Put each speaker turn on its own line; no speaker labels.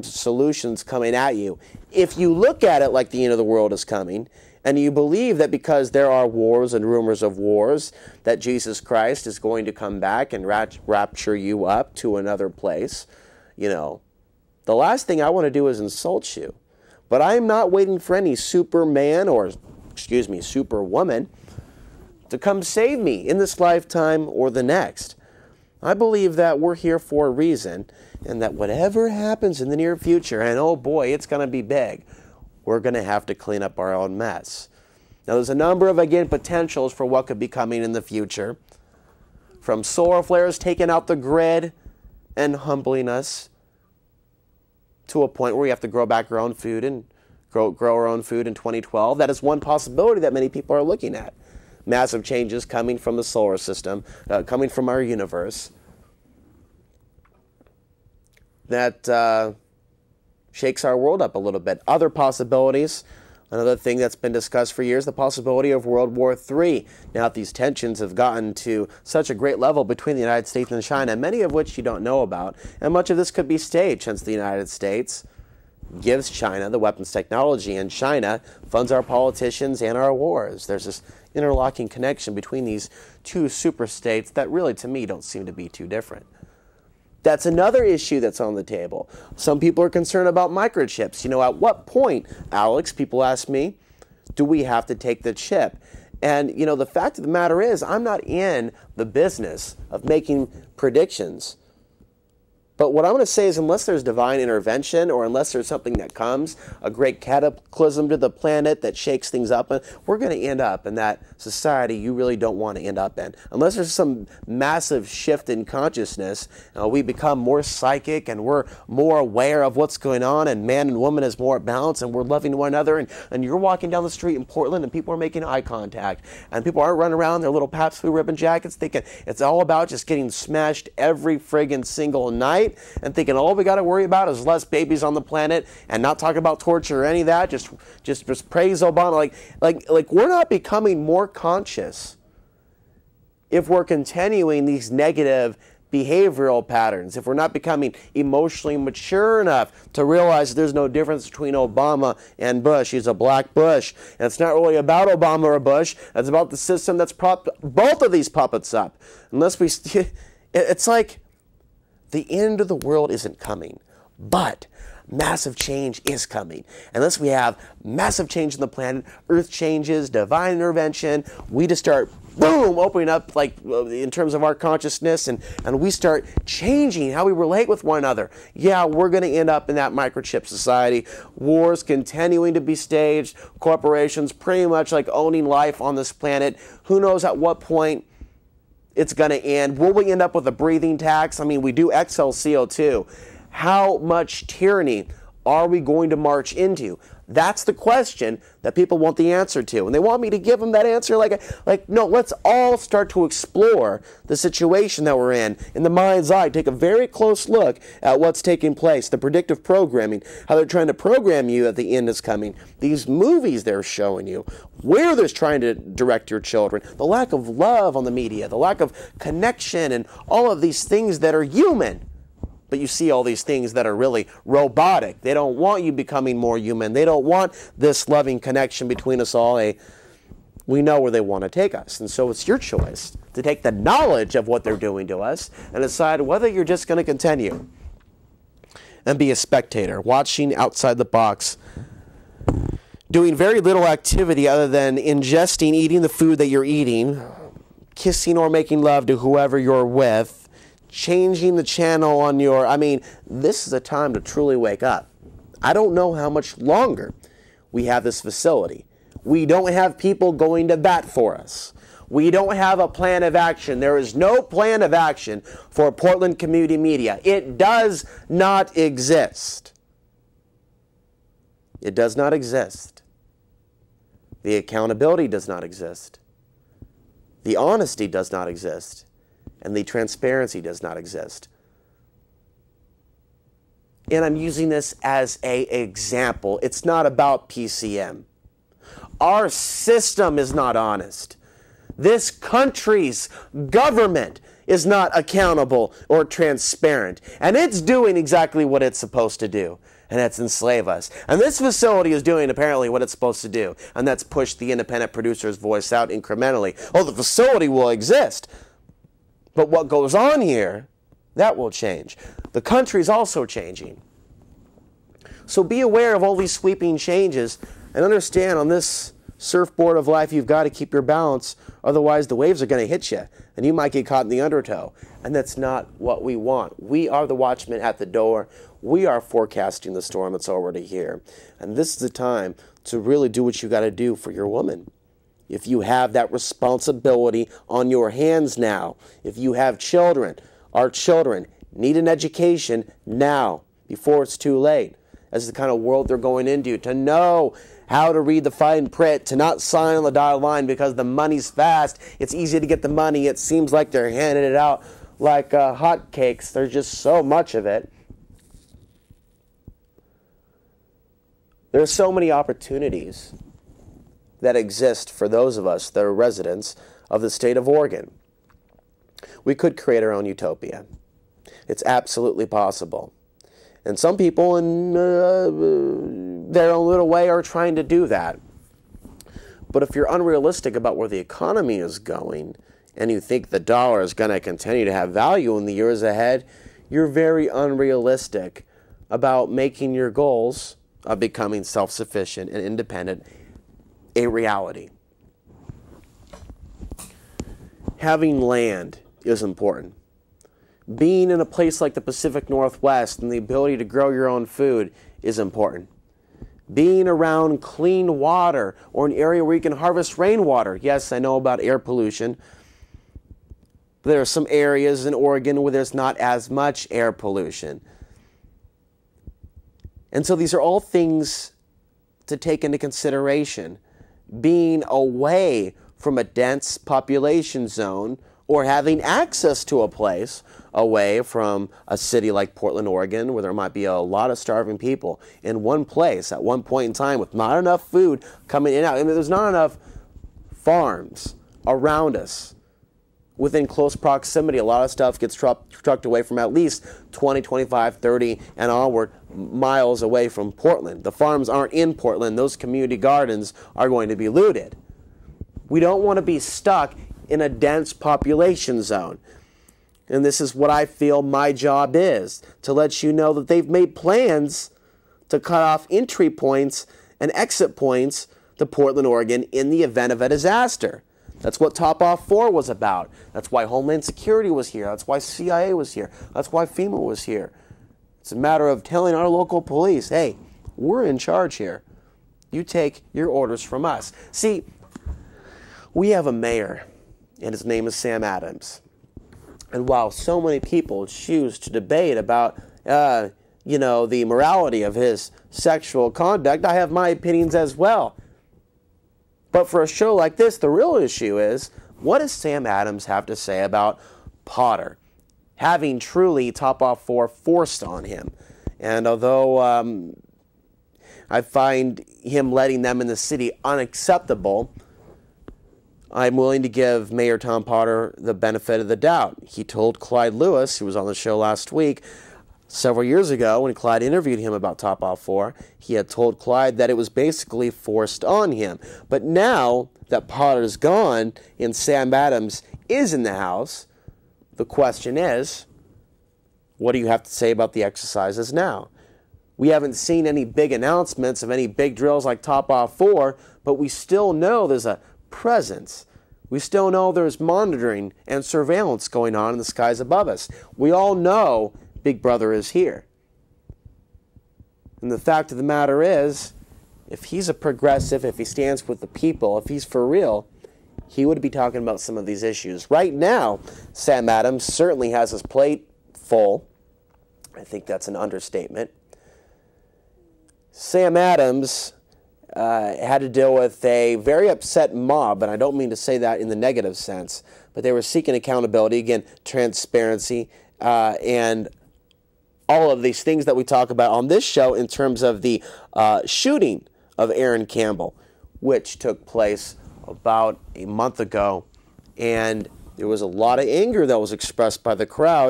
solutions coming at you. If you look at it like the end of the world is coming, and you believe that because there are wars and rumors of wars, that Jesus Christ is going to come back and rapture you up to another place, you know, the last thing I want to do is insult you. But I am not waiting for any Superman or, Superwoman to come save me in this lifetime or the next. I believe that we're here for a reason, and that whatever happens in the near future, and oh boy, it's going to be big, we're going to have to clean up our own mess. Now, there's a number of, again, potentials for what could be coming in the future. From solar flares taking out the grid and humbling us to a point where we have to grow back our own food and grow our own food in 2012. That is one possibility that many people are looking at. Massive changes coming from the solar system, coming from our universe, that shakes our world up a little bit. Other possibilities, another thing that's been discussed for years, the possibility of World War III. Now that these tensions have gotten to such a great level between the United States and China, many of which you don't know about, and much of this could be staged since the United States gives China the weapons technology, and China funds our politicians and our wars. There's this interlocking connection between these two super states that really, to me, don't seem to be too different. That's another issue that's on the table. Some people are concerned about microchips. You know, at what point, Alex, people ask me, do we have to take the chip? And, you know, the fact of the matter is, I'm not in the business of making predictions. But what I'm going to say is, unless there's divine intervention, or unless there's something that comes, a great cataclysm to the planet that shakes things up, we're going to end up in that society you really don't want to end up in. Unless there's some massive shift in consciousness, we become more psychic and we're more aware of what's going on, and man and woman is more balanced, and we're loving one another, and you're walking down the street in Portland and people are making eye contact, and people aren't running around in their little Pabst Blue Ribbon jackets thinking it's all about just getting smashed every friggin' single night, and thinking all we got to worry about is less babies on the planet, and not talk about torture or any of that. Just praise Obama. Like we're not becoming more conscious if we're continuing these negative behavioral patterns, if we're not becoming emotionally mature enough to realize there's no difference between Obama and Bush. He's a black Bush. And it's not really about Obama or Bush. It's about the system that's propped both of these puppets up. Unless we, it's like, the end of the world isn't coming, but massive change is coming. Unless we have massive change in the planet, Earth changes, divine intervention, we just start, boom, opening up like in terms of our consciousness, and we start changing how we relate with one another. Yeah, we're going to end up in that microchip society, wars continuing to be staged, corporations pretty much like owning life on this planet. Who knows at what point it's going to end? Will we end up with a breathing tax? I mean, we do exhale CO2. How much tyranny are we going to march into? That's the question that people want the answer to. And they want me to give them that answer like no, let's all start to explore the situation that we're in the mind's eye. Take a very close look at what's taking place, the predictive programming, how they're trying to program you that the end is coming, these movies they're showing you, where they're trying to direct your children, the lack of love on the media, the lack of connection, and all of these things that are human. But you see all these things that are really robotic. They don't want you becoming more human. They don't want this loving connection between us all. We know where they want to take us. And so it's your choice to take the knowledge of what they're doing to us and decide whether you're just going to continue and be a spectator, watching outside the box, doing very little activity other than ingesting, eating the food that you're eating, kissing or making love to whoever you're with, changing the channel on this is a time to truly wake up. I don't know how much longer we have this facility. We don't have people going to bat for us. We don't have a plan of action. There is no plan of action for Portland Community Media. It does not exist. It does not exist. The accountability does not exist. The honesty does not exist. And the transparency does not exist. And I'm using this as an example. It's not about PCM. Our system is not honest. This country's government is not accountable or transparent. And it's doing exactly what it's supposed to do, and that's enslave us. And this facility is doing apparently what it's supposed to do, and that's push the independent producer's voice out incrementally. Oh, the facility will exist, but what goes on here, that will change. The country's also changing. So be aware of all these sweeping changes and understand on this surfboard of life you've got to keep your balance, otherwise the waves are going to hit you and you might get caught in the undertow. And that's not what we want. We are the watchmen at the door. We are forecasting the storm that's already here. And this is the time to really do what you got to do for your woman. If you have that responsibility on your hands now, if you have children, our children need an education now before it's too late. That's the kind of world they're going into, to know how to read the fine print, to not sign on the dotted line because the money's fast. It's easy to get the money. It seems like they're handing it out like hotcakes. There's just so much of it. There's so many opportunities that exist for those of us that are residents of the state of Oregon. We could create our own utopia. It's absolutely possible. And some people in their own little way are trying to do that. But if you're unrealistic about where the economy is going and you think the dollar is going to continue to have value in the years ahead, you're very unrealistic about making your goals of becoming self-sufficient and independent a reality. Having land is important. Being in a place like the Pacific Northwest and the ability to grow your own food is important. Being around clean water or an area where you can harvest rainwater. Yes, I know about air pollution. But there are some areas in Oregon where there's not as much air pollution. And so these are all things to take into consideration. Being away from a dense population zone or having access to a place away from a city like Portland, Oregon, where there might be a lot of starving people in one place at one point in time with not enough food coming in and out. I mean, there's not enough farms around us within close proximity. A lot of stuff gets trucked away from at least 20, 25, 30 and onward miles away from Portland. The farms aren't in Portland. Those community gardens are going to be looted. We don't want to be stuck in a dense population zone. And this is what I feel my job is, to let you know that they've made plans to cut off entry points and exit points to Portland, Oregon in the event of a disaster. That's what Top Off 4 was about. That's why Homeland Security was here. That's why CIA was here. That's why FEMA was here. It's a matter of telling our local police, hey, we're in charge here. You take your orders from us. See, we have a mayor, and his name is Sam Adams. And while so many people choose to debate about, the morality of his sexual conduct, I have my opinions as well. But for a show like this, the real issue is, what does Sam Adams have to say about Potter having truly Top Off 4 forced on him? And although I find him letting them in the city unacceptable, I'm willing to give Mayor Tom Potter the benefit of the doubt. He told Clyde Lewis, who was on the show last week, several years ago, when Clyde interviewed him about Top Off 4, he had told Clyde that it was basically forced on him. But now that Potter's gone and Sam Adams is in the house, the question is, what do you have to say about the exercises now? We haven't seen any big announcements of any big drills like Top Off 4, but we still know there's a presence. We still know there's monitoring and surveillance going on in the skies above us. We all know Big Brother is here. And the fact of the matter is, if he's a progressive, if he stands with the people, if he's for real, he would be talking about some of these issues. Right now, Sam Adams certainly has his plate full. I think that's an understatement. Sam Adams had to deal with a very upset mob, and I don't mean to say that in the negative sense, but they were seeking accountability, again, transparency, and all of these things that we talk about on this show in terms of the shooting of Aaron Campbell, which took place about a month ago. And there was a lot of anger that was expressed by the crowd.